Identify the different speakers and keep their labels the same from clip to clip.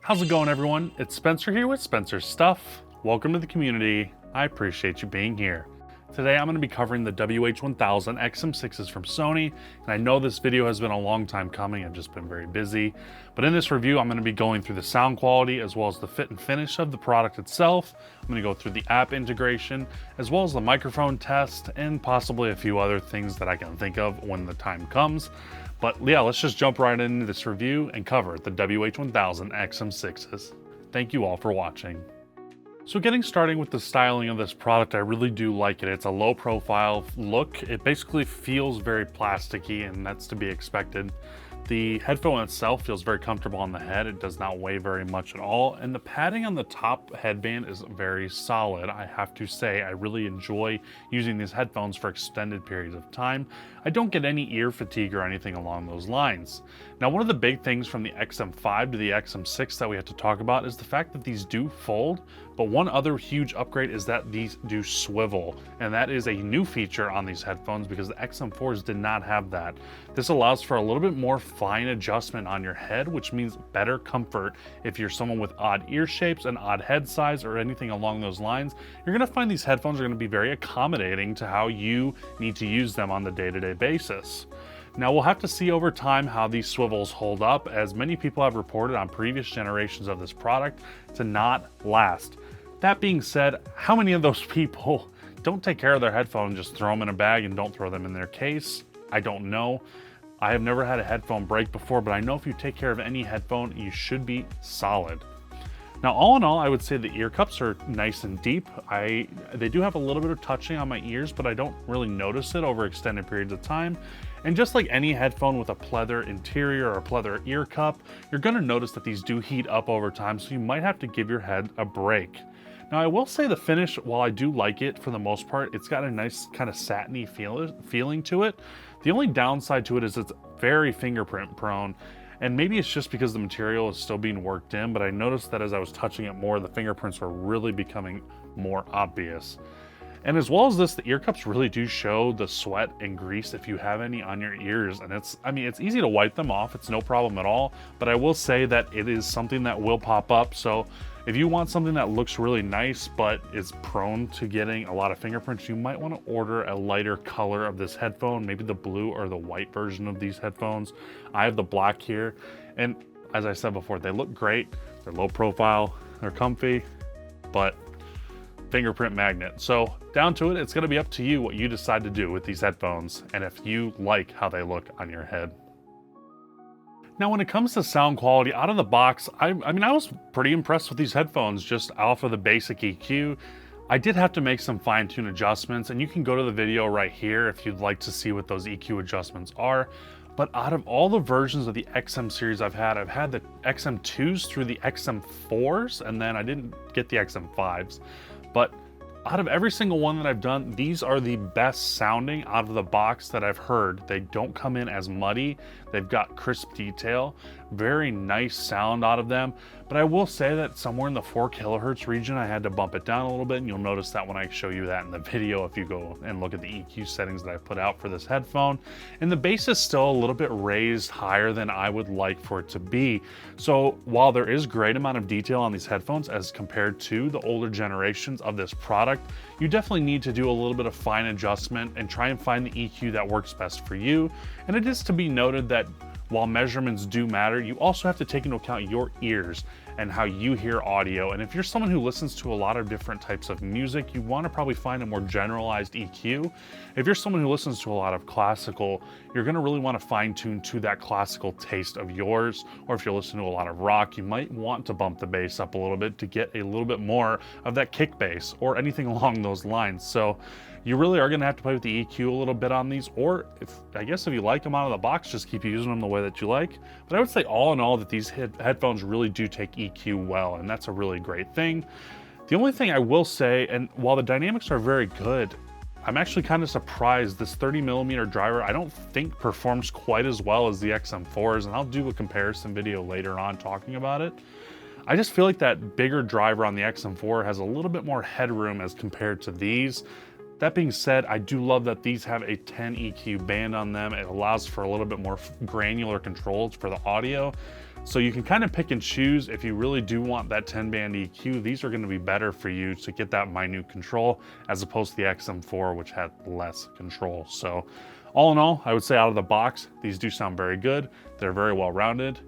Speaker 1: How's it going, everyone? It's Spencer here with Spencer's Stuff. Welcome to the community. I appreciate you being here. Today I'm going to be covering the WH-1000XM6s from Sony, and I know this video has been a long time coming. I've just been very busy. But in this review, I'm going to be going through the sound quality as well as the fit and finish of the product itself. I'm going to go through the app integration as well as the microphone test and possibly a few other things that I can think of when the time comes. But yeah, let's just jump right into this review and cover the WH-1000XM6s. Thank you all for watching. So getting started with the styling of this product, I really do like it. It's a low profile look. It basically feels very plasticky, and that's to be expected. The headphone itself feels very comfortable on the head. It does not weigh very much at all. And the padding on the top headband is very solid. I have to say, I really enjoy using these headphones for extended periods of time. I don't get any ear fatigue or anything along those lines. Now, one of the big things from the XM5 to the XM6 that we have to talk about is the fact that these do fold, but one other huge upgrade is that these do swivel, and that is a new feature on these headphones because the XM4s did not have that. This allows for a little bit more fine adjustment on your head, which means better comfort if you're someone with odd ear shapes and odd head size or anything along those lines. You're gonna find these headphones are gonna be very accommodating to how you need to use them on the day-to-day basis. Now, we'll have to see over time how these swivels hold up, as many people have reported on previous generations of this product to not last. That being said, how many of those people don't take care of their headphones, just throw them in a bag and don't throw them in their case? I don't know. I have never had a headphone break before, but I know if you take care of any headphone, you should be solid. Now, all in all, I would say the ear cups are nice and deep. They do have a little bit of touching on my ears, but I don't really notice it over extended periods of time. And just like any headphone with a pleather interior or a pleather ear cup, you're gonna notice that these do heat up over time, so you might have to give your head a break. Now, I will say the finish, while I do like it for the most part, it's got a nice kind of satiny feeling to it. The only downside to it is it's very fingerprint prone. And maybe it's just because the material is still being worked in, but I noticed that as I was touching it more, the fingerprints were really becoming more obvious. And as well as this, the ear cups really do show the sweat and grease if you have any on your ears. And it's easy to wipe them off. It's no problem at all. But I will say that it is something that will pop up. So if you want something that looks really nice, but is prone to getting a lot of fingerprints, you might want to order a lighter color of this headphone, maybe the blue or the white version of these headphones. I have the black here. And as I said before, they look great. They're low profile, they're comfy, but fingerprint magnet. So down to it, it's going to be up to you what you decide to do with these headphones and if you like how they look on your head. Now, when it comes to sound quality out of the box, I was pretty impressed with these headphones just off of the basic EQ. I did have to make some fine-tune adjustments, and you can go to the video right here if you'd like to see what those EQ adjustments are. But out of all the versions of the XM series I've had the XM2s through the XM4s, and then I didn't get the XM5s. But out of every single one that I've done, these are the best sounding out of the box that I've heard. They don't come in as muddy. They've got crisp detail, very nice sound out of them. But I will say that somewhere in the 4 kilohertz region, I had to bump it down a little bit, and you'll notice that when I show you that in the video if you go and look at the EQ settings that I put out for this headphone. And the bass is still a little bit raised higher than I would like for it to be. So while there is great amount of detail on these headphones as compared to the older generations of this product, you definitely need to do a little bit of fine adjustment and try and find the EQ that works best for you. And it is to be noted that while measurements do matter, you also have to take into account your ears and how you hear audio. And if you're someone who listens to a lot of different types of music, you want to probably find a more generalized EQ. If you're someone who listens to a lot of classical, you're going to really want to fine tune to that classical taste of yours. Or if you're listening to a lot of rock, you might want to bump the bass up a little bit to get a little bit more of that kick bass or anything along those lines. So you really are going to have to play with the EQ a little bit on these, or I guess if you like them out of the box, just keep using them the way that you like. But I would say all in all that these headphones really do take EQ well, and that's a really great thing. The only thing I will say, and while the dynamics are very good, I'm actually kind of surprised this 30mm driver I don't think performs quite as well as the XM4s, and I'll do a comparison video later on talking about it. I just feel like that bigger driver on the XM4 has a little bit more headroom as compared to these. That being said, I do love that these have a 10 EQ band on them. It allows for a little bit more granular controls for the audio. So you can kind of pick and choose. If you really do want that 10-band EQ, these are going to be better for you to get that minute control as opposed to the XM4, which had less control. So all in all, I would say out of the box, these do sound very good. They're very well rounded,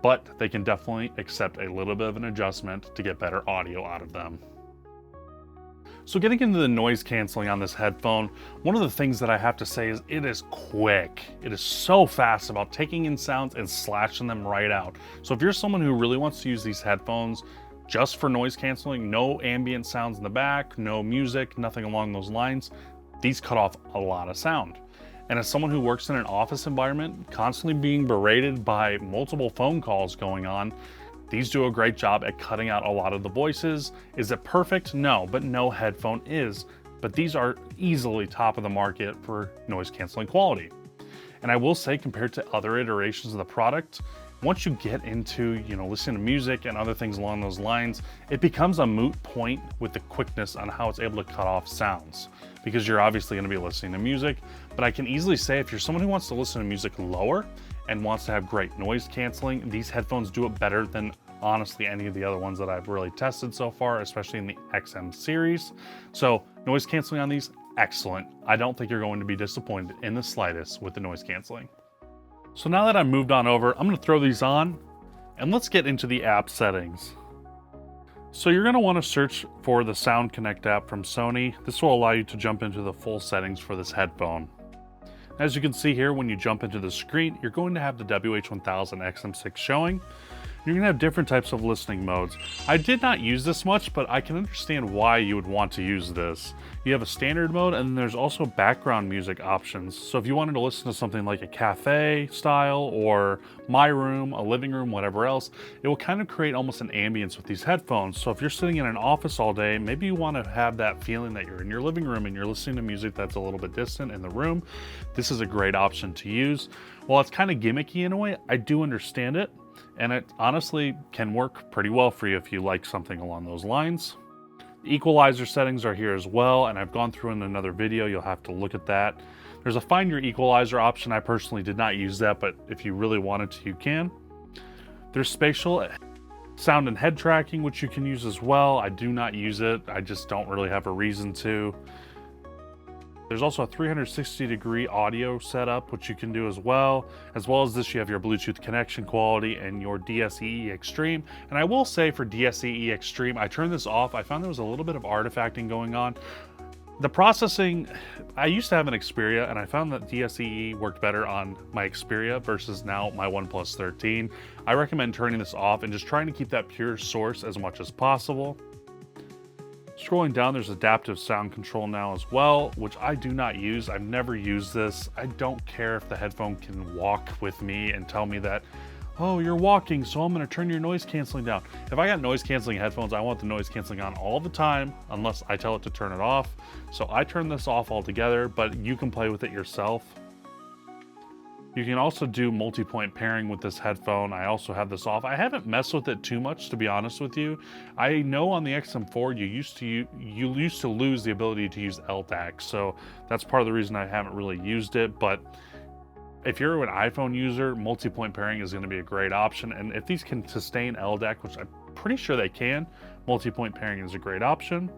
Speaker 1: but they can definitely accept a little bit of an adjustment to get better audio out of them. So getting into the noise canceling on this headphone, one of the things that I have to say is it is quick. It is so fast about taking in sounds and slashing them right out. So if you're someone who really wants to use these headphones just for noise canceling, no ambient sounds in the back, no music, nothing along those lines, these cut off a lot of sound. And as someone who works in an office environment, constantly being berated by multiple phone calls going on, these do a great job at cutting out a lot of the voices. Is it perfect? No, but no headphone is. But these are easily top of the market for noise canceling quality. And I will say, compared to other iterations of the product, once you get into, listening to music and other things along those lines, it becomes a moot point with the quickness on how it's able to cut off sounds, because you're obviously going to be listening to music. But I can easily say, if you're someone who wants to listen to music lower and wants to have great noise canceling, these headphones do it better than honestly any of the other ones that I've really tested so far, especially in the XM series. So noise canceling on these, excellent. I don't think you're going to be disappointed in the slightest with the noise canceling. So now that I've moved on over, I'm going to throw these on and let's get into the app settings. So you're going to want to search for the Sound Connect app from Sony. This will allow you to jump into the full settings for this headphone. As you can see here, when you jump into the screen, you're going to have the WH-1000XM6 showing. You're going to have different types of listening modes. I did not use this much, but I can understand why you would want to use this. You have a standard mode, and then there's also background music options. So if you wanted to listen to something like a cafe style or my room, a living room, whatever else, it will kind of create almost an ambience with these headphones. So if you're sitting in an office all day, maybe you want to have that feeling that you're in your living room and you're listening to music that's a little bit distant in the room. This is a great option to use. While it's kind of gimmicky in a way, I do understand it. And it honestly can work pretty well for you if you like something along those lines. The equalizer settings are here as well, and I've gone through in another video. You'll have to look at that. There's a find your equalizer option. I personally did not use that, but if you really wanted to, you can. There's spatial sound and head tracking, which you can use as well. I do not use it. I just don't really have a reason to. There's also a 360-degree audio setup, which you can do as well as this, you have your Bluetooth connection quality and your DSEE Extreme. And I will say for DSEE Extreme, I turned this off. I found there was a little bit of artifacting going on. The processing, I used to have an Xperia, and I found that DSEE worked better on my Xperia versus now my OnePlus 13. I recommend turning this off and just trying to keep that pure source as much as possible. Scrolling down, there's adaptive sound control now as well, which I do not use. I've never used this. I don't care if the headphone can walk with me and tell me that, oh, you're walking, so I'm going to turn your noise canceling down. If I got noise canceling headphones, I want the noise canceling on all the time, unless I tell it to turn it off. So I turn this off altogether, but you can play with it yourself. You can also do multi-point pairing with this headphone. I also have this off. I haven't messed with it too much, to be honest with you. I know on the XM4 you used to lose the ability to use LDAC, so that's part of the reason I haven't really used it. But if you're an iPhone user, multi-point pairing is going to be a great option. And if these can sustain LDAC, which I'm pretty sure they can, multi-point pairing is a great option.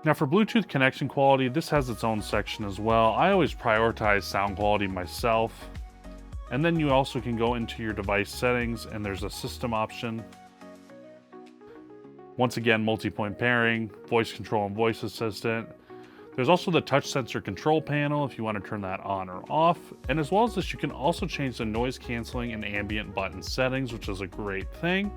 Speaker 1: Now for Bluetooth connection quality, this has its own section as well. I always prioritize sound quality myself. And then you also can go into your device settings and there's a system option. Once again, multi-point pairing, voice control and voice assistant. There's also the touch sensor control panel if you want to turn that on or off. And as well as this, you can also change the noise canceling and ambient button settings, which is a great thing.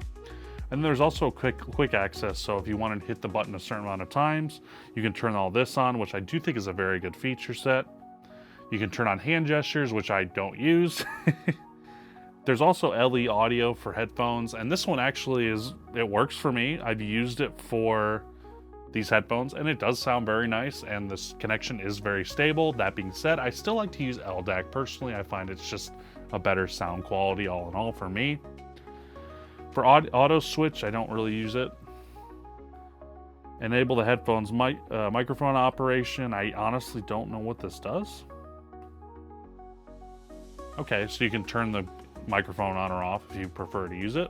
Speaker 1: And there's also quick access, so if you want to hit the button a certain amount of times, you can turn all this on, which I do think is a very good feature set. You can turn on hand gestures, which I don't use. There's also LE audio for headphones, and this one actually it works for me. I've used it for these headphones, and it does sound very nice, and this connection is very stable. That being said, I still like to use LDAC. Personally, I find it's just a better sound quality all in all for me. For auto switch, I don't really use it. Enable the headphones microphone operation. I honestly don't know what this does. Okay, so you can turn the microphone on or off if you prefer to use it.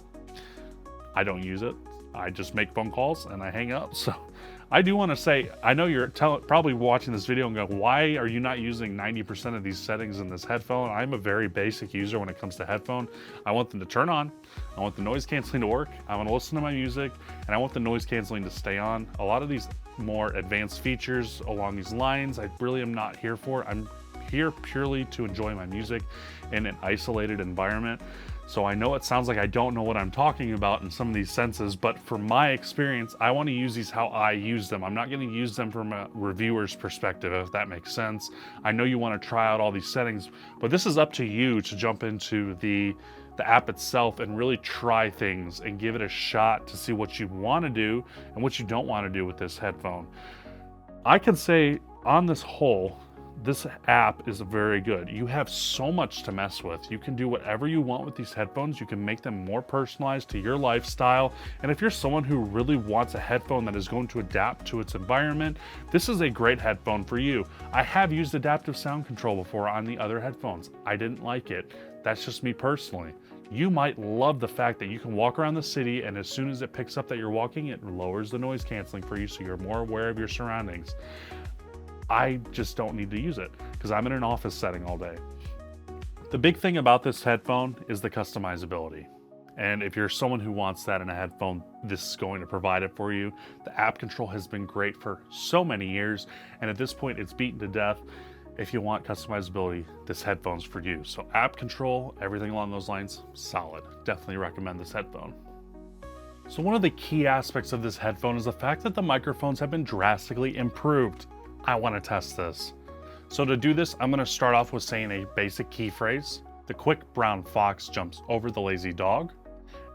Speaker 1: I don't use it. I just make phone calls and I hang up. So I do want to say, I know you're probably watching this video and go, why are you not using 90% of these settings in this headphone? I'm a very basic user when it comes to headphone. I want them to turn on. I want the noise canceling to work. I want to listen to my music, and I want the noise canceling to stay on. A lot of these more advanced features along these lines, I really am not here for. I'm here purely to enjoy my music in an isolated environment. So I know it sounds like I don't know what I'm talking about in some of these senses, but from my experience, I want to use these how I use them. I'm not going to use them from a reviewer's perspective, if that makes sense. I know you want to try out all these settings, but this is up to you to jump into the app itself and really try things and give it a shot to see what you want to do and what you don't want to do with this headphone. I can say on this whole, this app is very good. You have so much to mess with. You can do whatever you want with these headphones. You can make them more personalized to your lifestyle. And if you're someone who really wants a headphone that is going to adapt to its environment, this is a great headphone for you. I have used adaptive sound control before on the other headphones. I didn't like it. That's just me personally. You might love the fact that you can walk around the city, and as soon as it picks up that you're walking, it lowers the noise canceling for you so you're more aware of your surroundings. I just don't need to use it because I'm in an office setting all day. The big thing about this headphone is the customizability. And if you're someone who wants that in a headphone, this is going to provide it for you. The app control has been great for so many years, and at this point it's beaten to death. If you want customizability, this headphone's for you. So app control, everything along those lines, solid. Definitely recommend this headphone. So one of the key aspects of this headphone is the fact that the microphones have been drastically improved. I want to test this. So to do this, I'm going to start off with saying a basic key phrase. The quick brown fox jumps over the lazy dog.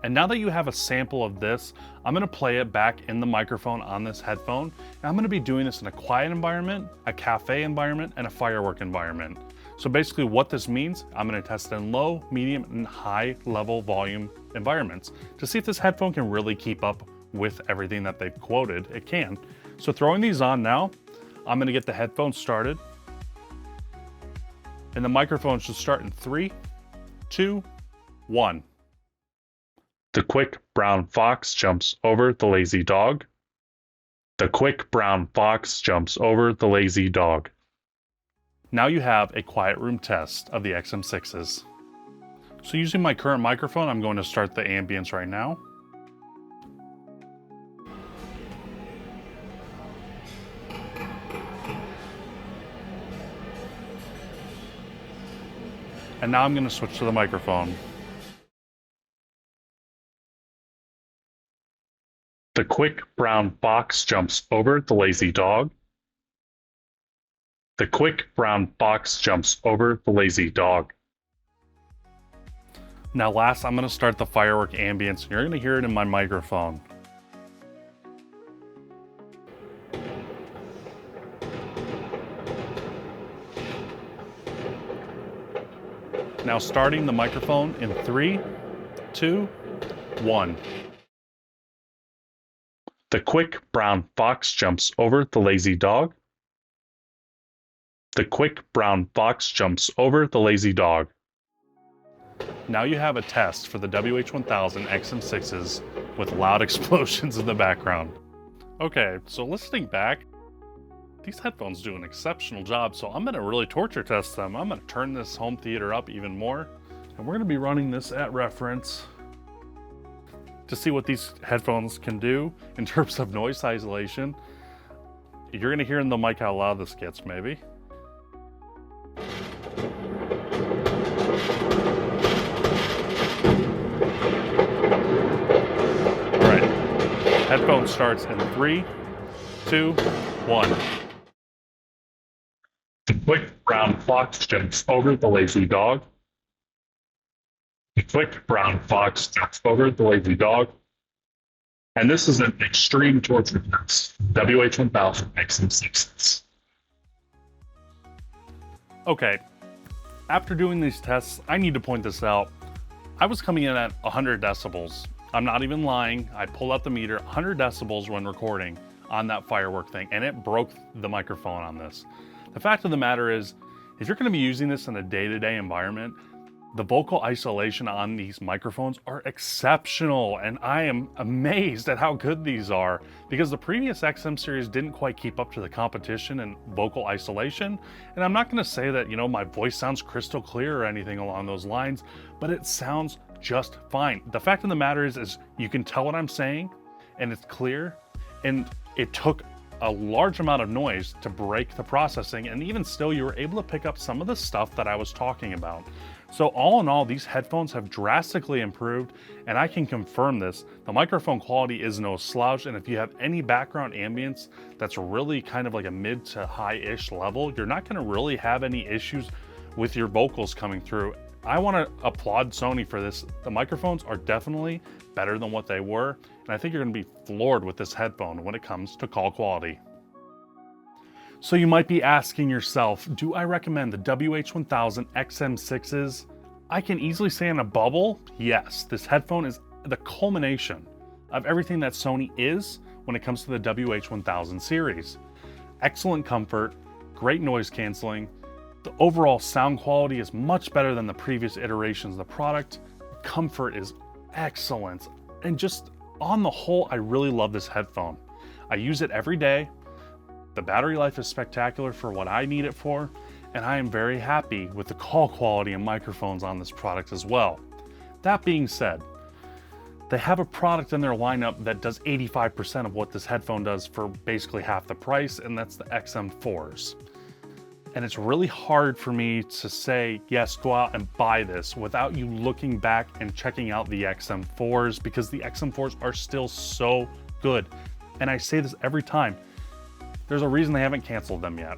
Speaker 1: And now that you have a sample of this, I'm going to play it back in the microphone on this headphone. And I'm going to be doing this in a quiet environment, a cafe environment, and a firework environment. So basically what this means, I'm going to test in low, medium, and high level volume environments to see if this headphone can really keep up with everything that they've quoted. It can. So throwing these on now, I'm going to get the headphones started. And the microphone should start in 3, 2, 1. The quick brown fox jumps over the lazy dog. The quick brown fox jumps over the lazy dog. Now you have a quiet room test of the XM6s. So using my current microphone, I'm going to start the ambience right now. And now I'm going to switch to the microphone. The quick brown fox jumps over the lazy dog. The quick brown fox jumps over the lazy dog. Now last, I'm going to start the firework ambience. You're going to hear it in my microphone. Now starting the microphone in 3, 2, 1. The quick brown fox jumps over the lazy dog. The quick brown fox jumps over the lazy dog. Now you have a test for the WH-1000XM6s with loud explosions in the background. Okay, so listening back, these headphones do an exceptional job, so I'm going to really torture test them. I'm going to turn this home theater up even more, and we're going to be running this at reference to see what these headphones can do in terms of noise isolation. You're going to hear in the mic how loud this gets, maybe. All right, headphone starts in 3, 2, 1. The quick brown fox jumps over the lazy dog. The quick brown fox jumps over the lazy dog. And this is an extreme torture test, WH-1000XM6. Okay, after doing these tests, I need to point this out. I was coming in at 100 decibels. I'm not even lying. I pulled out the meter, 100 decibels when recording on that firework thing, and it broke the microphone on this. The fact of the matter is, if you're going to be using this in a day-to-day environment, The vocal isolation on these microphones are exceptional, and I am amazed at how good these are, because the previous XM series didn't quite keep up to the competition in vocal isolation. And I'm not going to say that, you know, my voice sounds crystal clear or anything along those lines, but it sounds just fine. The fact of the matter is you can tell what I'm saying, and it's clear, and it took a large amount of noise to break the processing, and even still you were able to pick up some of the stuff that I was talking about. So all in all, these headphones have drastically improved, and I can confirm this. The microphone quality is no slouch, and if you have any background ambience that's really kind of like a mid to high-ish level, you're not going to really have any issues with your vocals coming through. I want to applaud Sony for this. The microphones are definitely better than what they were, and I think you're going to be floored with this headphone when it comes to call quality. So you might be asking yourself, do I recommend the WH-1000XM6s? I can easily say in a bubble, yes, this headphone is the culmination of everything that Sony is when it comes to the WH-1000 series. Excellent comfort, great noise canceling. The overall sound quality is much better than the previous iterations of the product. Comfort is excellent. And just on the whole, I really love this headphone. I use it every day. The battery life is spectacular for what I need it for, and I am very happy with the call quality and microphones on this product as well. That being said, they have a product in their lineup that does 85% of what this headphone does for basically half the price, and that's the XM4s. And it's really hard for me to say, yes, go out and buy this without you looking back and checking out the XM4s, because the XM4s are still so good. And I say this every time. There's a reason they haven't canceled them yet,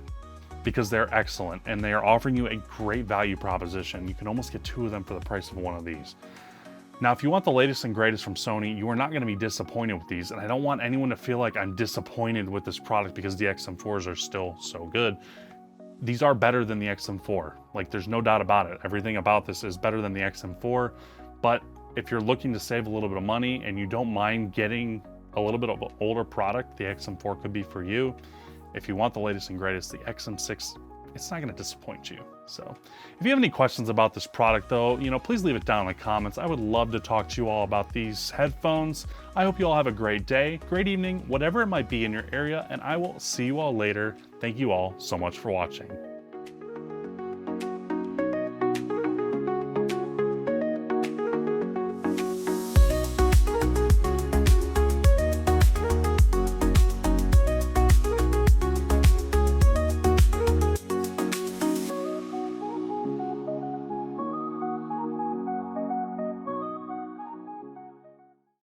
Speaker 1: because they're excellent and they are offering you a great value proposition. You can almost get two of them for the price of one of these. Now, if you want the latest and greatest from Sony, you are not going to be disappointed with these. And I don't want anyone to feel like I'm disappointed with this product because the XM4s are still so good. These are better than the XM4. Like, there's no doubt about it. Everything about this is better than the XM4. But if you're looking to save a little bit of money and you don't mind getting a little bit of an older product, the XM4 could be for you. If you want the latest and greatest, the XM6, it's not going to disappoint you. So if you have any questions about this product though, you know, please leave it down in the comments. I would love to talk to you all about these headphones. I hope you all have a great day, great evening, whatever it might be in your area, and I will see you all later. Thank you all so much for watching.